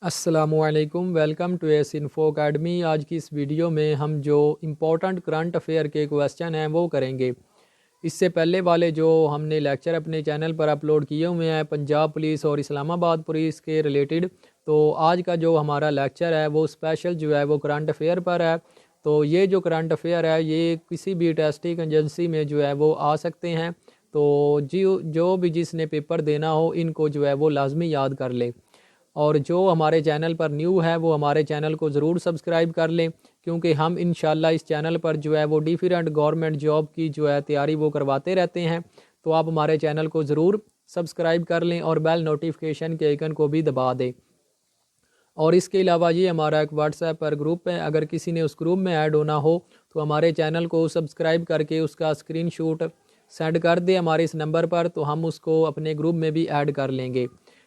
السلام علیکم، welcome to S Info Academy. آج کی اس ویڈیو میں ہم جو امپورٹنٹ کرنٹ افیئر کے کویسچن ہیں وہ کریں گے۔ اس سے پہلے والے جو ہم نے لیکچر اپنے چینل پر اپلوڈ کیے ہوئے ہیں پنجاب پولیس اور اسلام آباد پولیس کے ریلیٹڈ، تو آج کا جو ہمارا لیکچر ہے وہ اسپیشل جو ہے وہ کرنٹ افیئر پر ہے۔ تو یہ جو کرنٹ افیئر ہے یہ کسی بھی ٹیسٹنگ ایجنسی میں جو ہے وہ آ سکتے ہیں، تو جو بھی جس نے پیپر دینا ہو ان کو جو ہے وہ لازمی یاد کر لے، اور جو ہمارے چینل پر نیو ہے وہ ہمارے چینل کو ضرور سبسکرائب کر لیں، کیونکہ ہم انشاءاللہ اس چینل پر جو ہے وہ ڈیفرنٹ گورنمنٹ جاب کی جو ہے تیاری وہ کرواتے رہتے ہیں۔ تو آپ ہمارے چینل کو ضرور سبسکرائب کر لیں اور بیل نوٹیفیکیشن کے آئیکن کو بھی دبا دیں۔ اور اس کے علاوہ یہ ہمارا ایک واٹس ایپ پر گروپ ہے، اگر کسی نے اس گروپ میں ایڈ ہونا ہو تو ہمارے چینل کو سبسکرائب کر کے اس کا اسکرین شاٹ سینڈ کر دے ہمارے اس نمبر پر، تو ہم اس کو اپنے گروپ میں بھی ایڈ کر لیں گے۔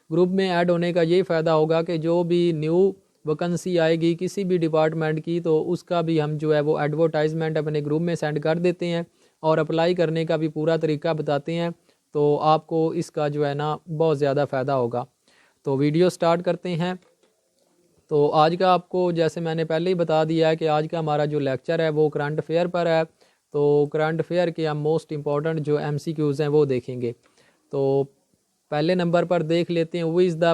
گروپ میں ایڈ ہونے کا یہ فائدہ ہوگا کہ جو بھی نیو ویکنسی آئے گی کسی بھی ڈپارٹمنٹ کی تو اس کا بھی ہم جو ہے وہ ایڈورٹائزمنٹ اپنے گروپ میں سینڈ کر دیتے ہیں اور اپلائی کرنے کا بھی پورا طریقہ بتاتے ہیں، تو آپ کو اس کا جو ہے نا بہت زیادہ فائدہ ہوگا۔ تو ویڈیو سٹارٹ کرتے ہیں۔ تو آج کا آپ کو جیسے میں نے پہلے ہی بتا دیا ہے کہ آج کا ہمارا جو لیکچر ہے وہ کرنٹ افیئر پر ہے، تو کرنٹ افیئر کے ہم موسٹ امپورٹنٹ جو ایم سی کیوز ہیں وہ دیکھیں گے۔ تو پہلے نمبر پر دیکھ لیتے ہیں، وہ is the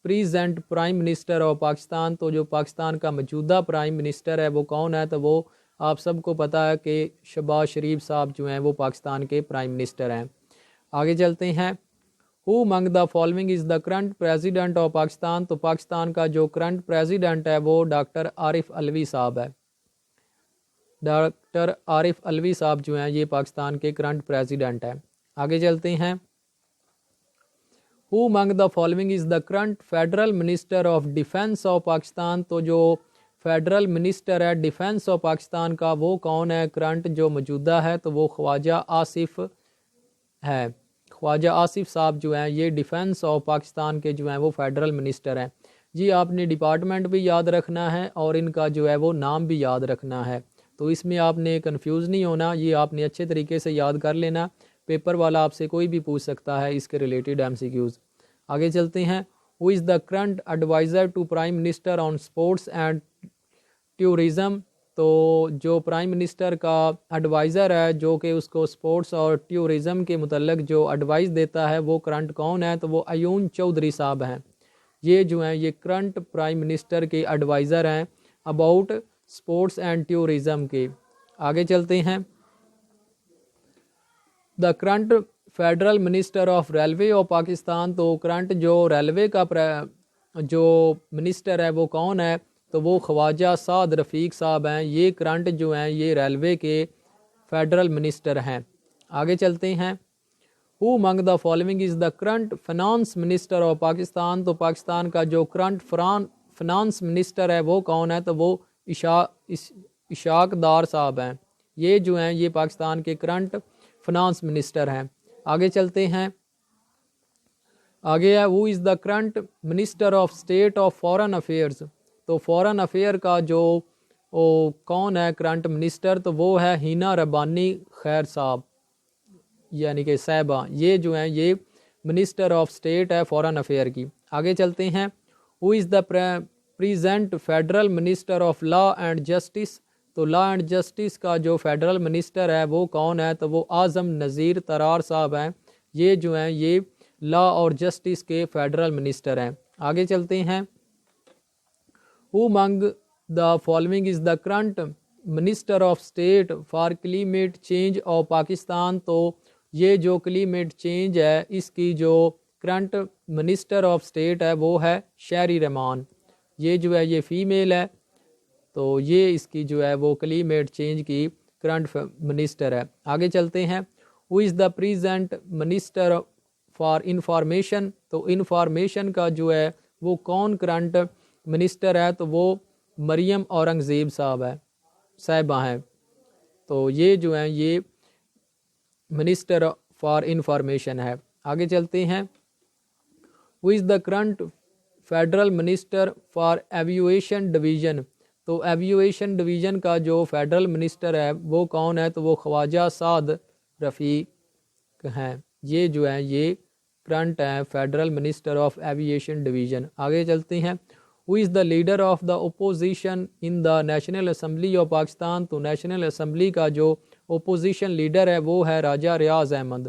present prime minister of Pakistan. تو جو پاکستان کا موجودہ پرائم منسٹر ہے وہ کون ہے؟ تو وہ آپ سب کو پتہ ہے کہ شہباز شریف صاحب جو ہیں وہ پاکستان کے پرائم منسٹر ہیں۔ آگے چلتے ہیں، who among the following is the current president of Pakistan. تو پاکستان کا جو کرنٹ پریزیڈنٹ ہے وہ ڈاکٹر عارف علوی صاحب ہے۔ ڈاکٹر عارف علوی صاحب جو ہیں یہ پاکستان کے کرنٹ پریزیڈنٹ ہیں۔ آگے چلتے ہیں، who among the following is the current federal minister of defence of Pakistan. تو جو فیڈرل منسٹر ہے ڈیفینس آف پاکستان کا وہ کون ہے کرنٹ جو موجودہ ہے؟ تو وہ خواجہ آصف ہے۔ خواجہ آصف صاحب جو ہیں یہ ڈیفینس آف پاکستان کے جو ہیں وہ فیڈرل منسٹر ہیں۔ جی آپ نے ڈپارٹمنٹ بھی یاد رکھنا ہے اور ان کا جو ہے وہ نام بھی یاد رکھنا ہے، تو اس میں آپ نے کنفیوز نہیں ہونا، یہ آپ نے اچھے طریقے سے یاد کر لینا، پیپر والا آپ سے کوئی بھی پوچھ سکتا ہے اس کے ریلیٹڈ ایم سی کیوز۔ آگے چلتے ہیں، who is the current adviser to prime minister on sports and tourism. تو جو پرائم منسٹر کا ایڈوائزر ہے جو کہ اس کو سپورٹس اور ٹورزم کے متعلق جو ایڈوائز دیتا ہے وہ کرنٹ کون ہے؟ تو وہ ایون چودھری صاحب ہیں۔ یہ جو ہیں یہ کرنٹ پرائم منسٹر کے ایڈوائزر ہیں اباؤٹ سپورٹس اینڈ ٹورزم کے۔ آگے چلتے ہیں، the current federal minister of railway of Pakistan. تو کرنٹ جو ریلوے کا جو منسٹر ہے وہ کون ہے؟ تو وہ خواجہ سعد رفیق صاحب ہیں۔ یہ کرنٹ جو ہیں یہ ریلوے کے فیڈرل منسٹر ہیں۔ آگے چلتے ہیں، who among the following is the current finance minister of Pakistan. تو پاکستان کا جو کرنٹ فنانس منسٹر ہے وہ کون ہے؟ تو وہ اشاق ڈار صاحب ہیں۔ یہ جو ہیں یہ پاکستان کے کرنٹ فنانس منسٹر ہیں۔ آگے چلتے ہیں، آگے ہے، وہ is the current minister of state of foreign affairs. تو فارن افیئر کا جو کون ہے کرنٹ منسٹر؟ تو وہ ہے ہینا ربانی خیر صاحب، یعنی کہ صاحبہ۔ یہ جو ہیں یہ منسٹر آف اسٹیٹ ہے فارن افیئر کی۔ آگے چلتے ہیں، who is the present federal minister of law and justice. تو لا اینڈ جسٹس کا جو فیڈرل منسٹر ہے وہ کون ہے؟ تو وہ اعظم نذیر طرار صاحب ہیں۔ یہ جو ہیں یہ لا اور جسٹس کے فیڈرل منسٹر ہیں۔ آگے چلتے ہیں، who among the following is the current minister of state for climate change of Pakistan. تو یہ جو کلائمیٹ چینج ہے اس کی جو کرنٹ منسٹر آف اسٹیٹ ہے وہ ہے شہری رحمان۔ یہ جو ہے یہ فیمیل ہے، تو یہ اس کی جو ہے وہ کلائمیٹ چینج کی کرنٹ منسٹر ہے۔ آگے چلتے ہیں، who is the present minister for information. تو انفارمیشن کا جو ہے وہ کون کرنٹ منسٹر ہے؟ تو وہ مریم اورنگزیب صاحبہ ہیں۔ تو یہ جو ہیں یہ منسٹر فار انفارمیشن ہے۔ آگے چلتے ہیں، who is the current federal minister for aviation division. تو ایویویشن ڈویژن کا جو فیڈرل منسٹر ہے وہ کون ہے؟ تو وہ خواجہ سعد رفیق ہیں۔ یہ جو ہیں یہ کرنٹ ہیں federal minister of aviation division. آگے چلتے ہیں. Who is the leader of the opposition in the national assembly of Pakistan. تو نیشنل اسمبلی کا جو اپوزیشن لیڈر ہے وہ ہے راجہ ریاض احمد.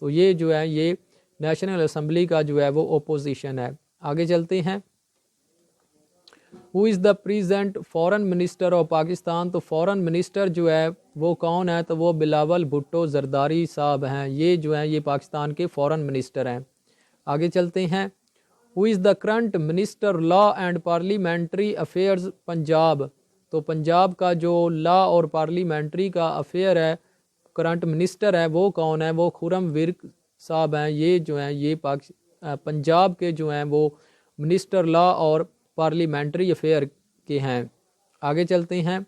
تو یہ جو ہے یہ نیشنل اسمبلی کا جو ہے وہ اپوزیشن ہے. آگے چلتے ہیں. Who is the present foreign minister of Pakistan. تو فورن منسٹر جو ہے وہ کون ہے؟ تو وہ بلاول بھٹو زرداری صاحب ہیں. یہ جو ہیں یہ پاکستان کے فورن منسٹر ہیں. آگے چلتے ہیں. Who is the current minister law and parliamentary affairs Punjab. تو پنجاب کا جو لا اور پارلیمنٹری کا افیئر ہے کرنٹ منسٹر ہے وہ کون ہے؟ وہ خرم ورک صاحب ہیں. یہ جو ہیں یہ پنجاب کے جو ہیں وہ منسٹر لا اور پارلیمنٹری افیئر کے ہیں. آگے چلتے ہیں.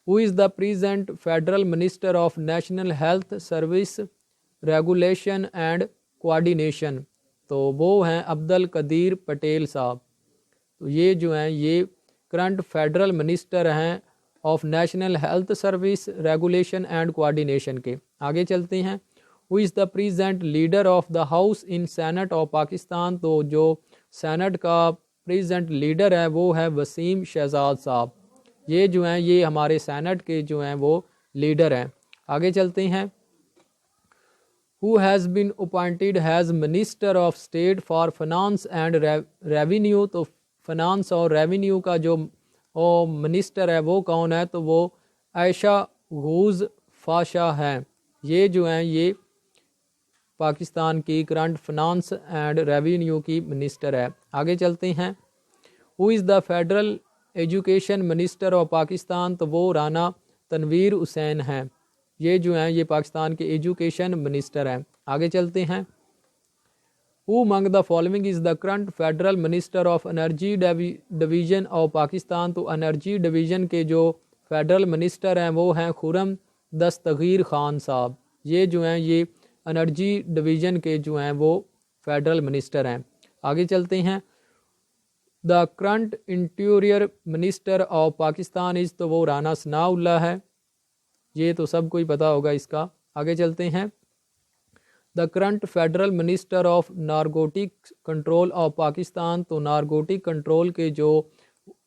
Who is the present federal minister of national health service regulation and coordination. تو وہ ہیں عبدالقدیر پٹیل صاحب. تو یہ جو ہیں یہ کرنٹ فیڈرل منسٹر ہیں of national health service regulation and coordination کے. آگے چلتے ہیں. Who is the present leader of the house in senate of Pakistan. تو جو سینٹ کا پریزنٹ لیڈر ہے وہ ہے وسیم شہزاد صاحب. یہ جو ہیں یہ ہمارے سینٹ کے جو ہیں وہ لیڈر ہیں. آگے چلتے ہیں. Who has been appointed as Minister of State for Finance and Revenue. تو فنانس اور ریونیو کا جو منسٹر ہے وہ کون ہے؟ تو وہ عائشہ غوث فاشا ہیں. یہ جو ہیں یہ پاکستان کی کرنٹ فنانس اینڈ ریونیو کی منسٹر ہے. آگے چلتے ہیں. Who is the federal education minister of Pakistan. تو وہ رانا تنویر حسین ہیں. یہ جو ہیں یہ پاکستان کے ایجوکیشن منسٹر ہیں. آگے چلتے ہیں. Who among the following is the current federal minister of energy division of Pakistan. تو انرجی ڈویژن کے جو فیڈرل منسٹر ہیں وہ ہیں خرم دستگیر خان صاحب. یہ جو ہیں یہ انرجی ڈویژن کے جو ہیں وہ فیڈرل منسٹر ہیں. آگے چلتے ہیں. The current interior minister of Pakistan is. تو وہ رانا ثناء اللہ ہے. یہ تو سب کو ہی پتہ ہوگا اس کا. آگے چلتے ہیں. The current federal minister of narcotic control of Pakistan. تو نارکوٹک کنٹرول کے جو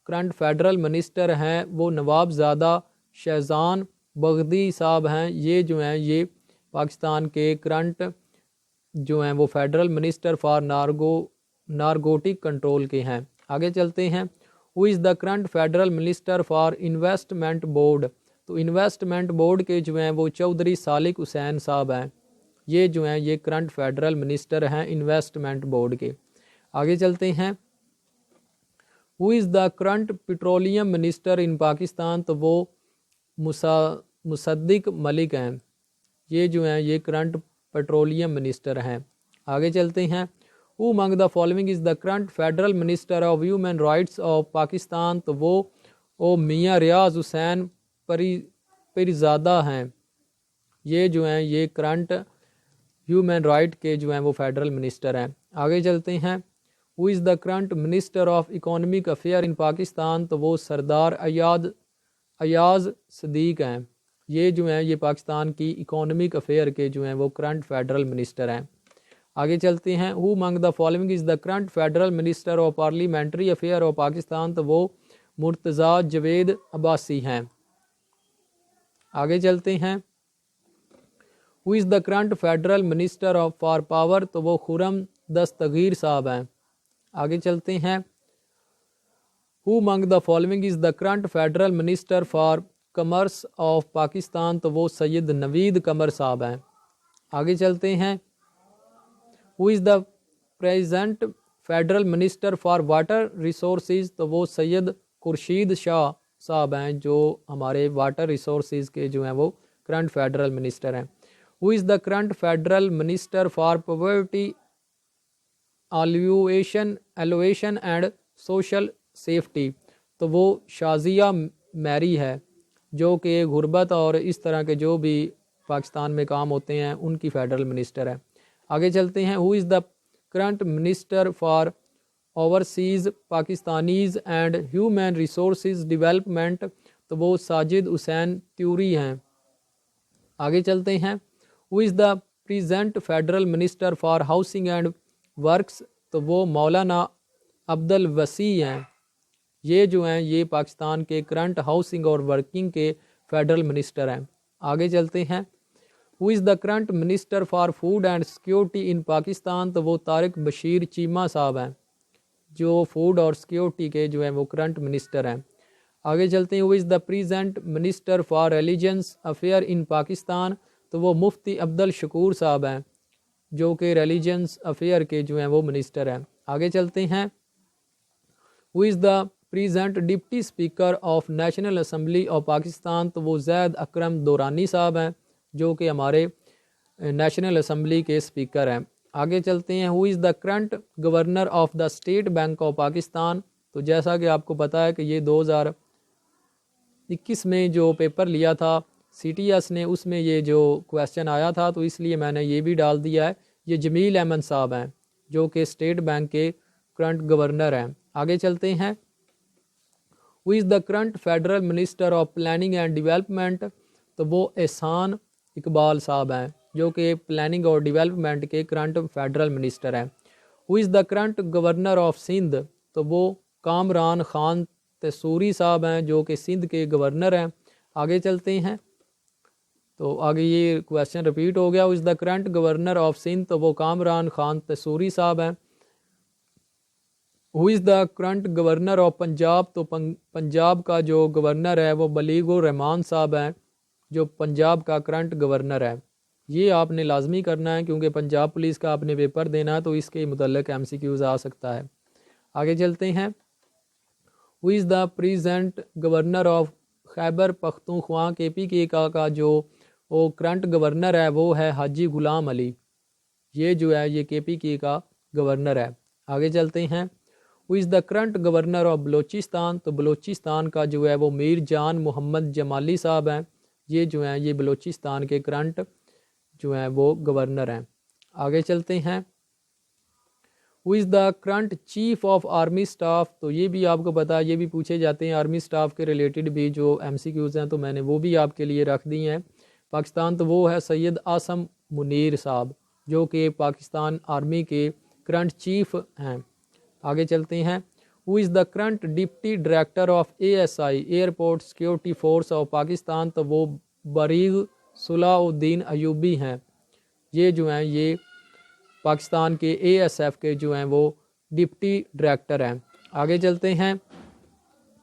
کرنٹ فیڈرل منسٹر ہیں وہ نواب زادہ شہزان بغدی صاحب ہیں. یہ جو ہیں یہ پاکستان کے کرنٹ جو ہیں وہ federal minister for narcotic control کے ہیں. آگے چلتے ہیں. Who is the current federal minister for investment board. تو انویسٹمنٹ بورڈ کے جو ہیں وہ چودھری سالک حسین صاحب ہیں. یہ جو ہیں یہ کرنٹ فیڈرل منسٹر ہیں انویسٹمنٹ بورڈ کے. آگے چلتے ہیں. Who is the current petroleum minister in Pakistan. تو وہ مصدق ملک ہیں. یہ جو ہیں یہ کرنٹ پیٹرولیم منسٹر ہیں. آگے چلتے ہیں. Who among the following is the current federal minister of human rights of Pakistan. تو وہ میاں ریاض حسین پریزادہ ہیں. یہ جو ہیں یہ کرنٹ ہیومن رائٹ کے جو ہیں وہ فیڈرل منسٹر ہیں. آگے چلتے ہیں. Who is the current minister of economic affair in Pakistan. تو وہ سردار ایاز صدیق ہیں. یہ جو ہیں یہ پاکستان کی اکنامک افیئر کے جو ہیں وہ کرنٹ فیڈرل منسٹر ہیں. آگے چلتے ہیں. Who among the following is the current federal minister of parliamentary affair of Pakistan. تو وہ مرتضیٰ جوید عباسی ہیں. آگے چلتے ہیں. Who is the current federal minister of for power. تو وہ خرم دستگیر صاحب ہیں. آگے چلتے ہیں. Who among the following is the current federal minister for commerce of Pakistan. تو وہ سید نوید قمر صاحب ہیں. آگے چلتے ہیں. Who is the present federal minister for water resources. تو وہ سید خورشید شاہ صاحب ہیں جو ہمارے واٹر ریسورسز کے جو ہیں وہ کرنٹ فیڈرل منسٹر ہیں. Who is the current federal minister for poverty alleviation and social safety. تو وہ شازیہ میری ہے جو کہ غربت اور اس طرح کے جو بھی پاکستان میں کام ہوتے ہیں ان کی فیڈرل منسٹر ہے. آگے چلتے ہیں. Who is the current minister for overseas Pakistanis and human resources development. تو وہ ساجد حسین تیوری ہیں. آگے چلتے ہیں. Who is the present federal minister for housing and works تو وہ مولانا عبدالوسیع ہیں. یہ جو ہیں یہ پاکستان کے کرنٹ ہاؤسنگ اور ورکنگ کے فیڈرل منسٹر ہیں. آگے چلتے ہیں. Who is the current minister for food and security in Pakistan تو وہ طارق بشیر چیمہ صاحب ہیں جو فوڈ اور سیکیورٹی کے جو ہیں وہ کرنٹ منسٹر ہیں. آگے چلتے ہیں. Who is the present minister for religious affair in Pakistan تو وہ مفتی عبدالشکور صاحب ہیں جو کہ ریلیجنس افیئر کے جو ہیں وہ منسٹر ہیں. آگے چلتے ہیں. Who is the present deputy speaker of national assembly of Pakistan تو وہ زید اکرم دورانی صاحب ہیں جو کہ ہمارے نیشنل اسمبلی کے اسپیکر ہیں. آگے چلتے ہیں. Who is the current governor of the state bank of Pakistan تو جیسا کہ آپ کو پتہ ہے کہ یہ 2021 میں جو پیپر لیا تھا سی ٹی ایس نے اس میں یہ جو کویسچن آیا تھا تو اس لیے میں نے یہ بھی ڈال دیا ہے. یہ جمیل احمد صاحب ہیں جو کہ اسٹیٹ بینک کے کرنٹ گورنر ہیں. آگے چلتے ہیں. Who is the current federal minister of planning and development تو وہ احسان اقبال صاحب ہیں جو کہ پلاننگ اور ڈیولپمنٹ کے کرنٹ فیڈرل منسٹر ہیں. Who is the current governor of Sindh تو وہ کامران خان تیسوری صاحب ہیں جو کہ سندھ کے گورنر ہیں. آگے چلتے ہیں. تو آگے یہ کویسچن رپیٹ ہو گیا. Who is the current governor of Sindh تو وہ کامران خان تیسوری صاحب ہیں. Who is the current governor of Punjab تو پنجاب کا جو گورنر ہے وہ بلیغ الرحمان صاحب ہیں جو پنجاب کا کرنٹ گورنر ہے. یہ آپ نے لازمی کرنا ہے کیونکہ پنجاب پولیس کا آپ نے پیپر دینا ہے تو اس کے متعلق ایم سی کیوز آ سکتا ہے. آگے چلتے ہیں. Who is the present governor of Khyber Pakhtunkhwa کے پی کے کا جو وہ کرنٹ گورنر ہے وہ ہے حاجی غلام علی. یہ جو ہے یہ کے پی کے کا گورنر ہے. آگے چلتے ہیں. Who is the current governor of Balochistan تو بلوچستان کا جو ہے وہ میر جان محمد جمالی صاحب ہیں. یہ جو ہیں یہ بلوچستان کے کرنٹ جو ہیں وہ گورنر ہیں. آگے چلتے ہیں. Who is the current chief of army staff تو یہ بھی آپ کو پتہ ہے یہ بھی پوچھے جاتے ہیں آرمی اسٹاف کے ریلیٹڈ بھی جو ایم سی کیوز ہیں تو میں نے وہ بھی آپ کے لیے رکھ دی ہیں. پاکستان تو وہ ہے سید عاصم منیر صاحب جو کہ پاکستان آرمی کے کرنٹ چیف ہیں. آگے چلتے ہیں. Who is the current deputy director of A S I airport security force of Pakistan تو وہ بریغ صلاح الدین ایوبی ہیں. یہ جو ہیں یہ پاکستان کے اے ایس ایف کے جو ہیں وہ ڈپٹی ڈائریکٹر ہیں. آگے چلتے ہیں.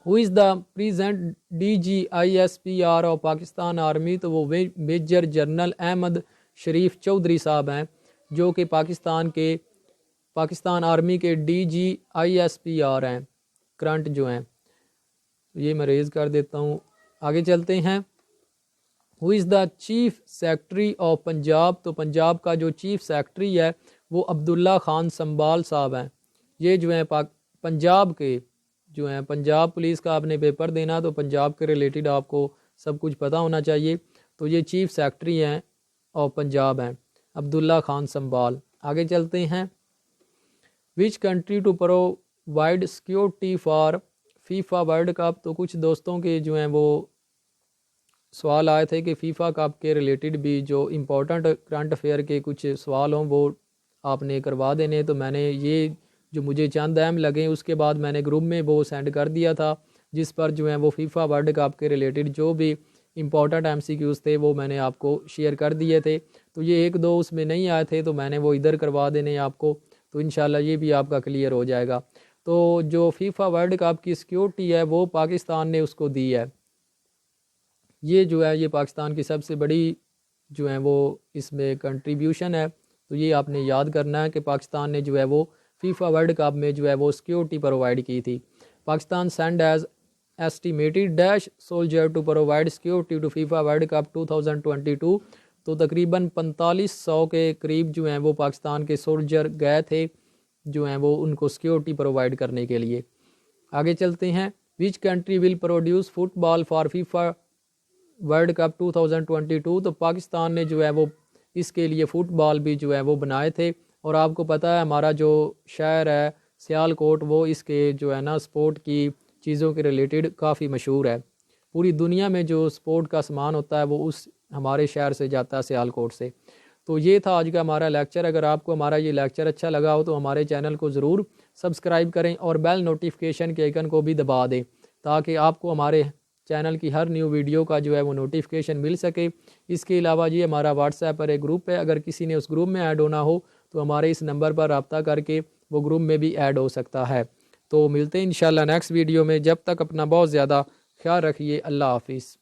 Who is the present D G I S P R of Pakistan army تو وہ میجر جنرل احمد شریف چودھری صاحب ہیں جو کہ پاکستان آرمی کے D G I S P R ہیں کرنٹ جو ہیں. یہ میں ریز کر دیتا ہوں. آگے چلتے ہیں. Who is the chief secretary of Punjab تو پنجاب کا جو چیف سیکرٹری ہے وہ عبداللہ خان سنبال صاحب ہیں. یہ جو ہیں پنجاب کے جو ہیں پنجاب پولیس کا آپ نے پیپر دینا تو پنجاب کے ریلیٹڈ آپ کو سب کچھ پتہ ہونا چاہیے. تو یہ چیف سیکرٹری ہیں اور پنجاب ہیں عبداللہ خان سنبال. آگے چلتے ہیں. Which country to provide security for FIFA World Cup تو کچھ دوستوں کے جو ہیں وہ سوال آئے تھے کہ فیفا کپ کے ریلیٹڈ بھی جو امپورٹنٹ کرنٹ افیئر کے کچھ سوال ہوں وہ آپ نے کروا دینے. تو میں نے یہ جو مجھے چند اہم لگیں اس کے بعد میں نے گروپ میں وہ سینڈ کر دیا تھا جس پر جو ہیں وہ فیفا ورلڈ کپ کے ریلیٹڈ جو بھی امپورٹنٹ ایم سی کیوز تھے وہ میں نے آپ کو شیئر کر دیے تھے. تو یہ ایک دو اس میں نہیں آئے تھے تو میں نے وہ ادھر کروا دینے آپ کو. تو انشاءاللہ یہ بھی آپ کا کلیئر ہو جائے گا. تو جو فیفا ورلڈ کپ کی سیکیورٹی ہے وہ پاکستان نے اس کو دی ہے. یہ جو ہے یہ پاکستان کی سب سے بڑی جو ہے وہ اس میں کنٹریبیوشن ہے. تو یہ آپ نے یاد کرنا ہے کہ پاکستان نے جو ہے وہ فیفا ورلڈ کپ میں جو ہے وہ سیکیورٹی پرووائڈ کی تھی. Pakistan send as estimated dash soldier to provide security to FIFA World Cup 2022 تو تقریباً 4500 کے قریب جو ہیں وہ پاکستان کے سولجر گئے تھے جو ہیں وہ ان کو سیکیورٹی پرووائڈ کرنے کے لیے. آگے چلتے ہیں. Which country will produce football for FIFA World Cup 2022 تو پاکستان نے جو ہے وہ اس کے لیے فٹ بال بھی جو ہے وہ بنائے تھے. اور آپ کو پتہ ہے ہمارا جو شہر ہے سیالکوٹ وہ اس کے جو ہے نا سپورٹ کی چیزوں کے ریلیٹڈ کافی مشہور ہے. پوری دنیا میں جو سپورٹ کا سامان ہوتا ہے وہ اس ہمارے شہر سے جاتا ہے سیالکوٹ سے. تو یہ تھا آج کا ہمارا لیکچر۔ اگر آپ کو ہمارا یہ لیکچر اچھا لگا ہو تو ہمارے چینل کو ضرور سبسکرائب کریں اور بیل نوٹیفیکیشن کے آئیکن کو بھی دبا دیں تاکہ آپ کو ہمارے چینل کی ہر نیو ویڈیو کا جو ہے وہ نوٹیفیکیشن مل سکے۔ اس کے علاوہ یہ ہمارا واٹس ایپ پر ایک گروپ ہے، اگر کسی نے اس گروپ میں ایڈ ہونا ہو تو ہمارے اس نمبر پر رابطہ کر کے وہ گروپ میں بھی ایڈ ہو سکتا ہے۔ تو ملتے ہیں انشاءاللہ نیکسٹ ویڈیو میں، جب تک اپنا بہت زیادہ خیال رکھیے۔ اللہ حافظ۔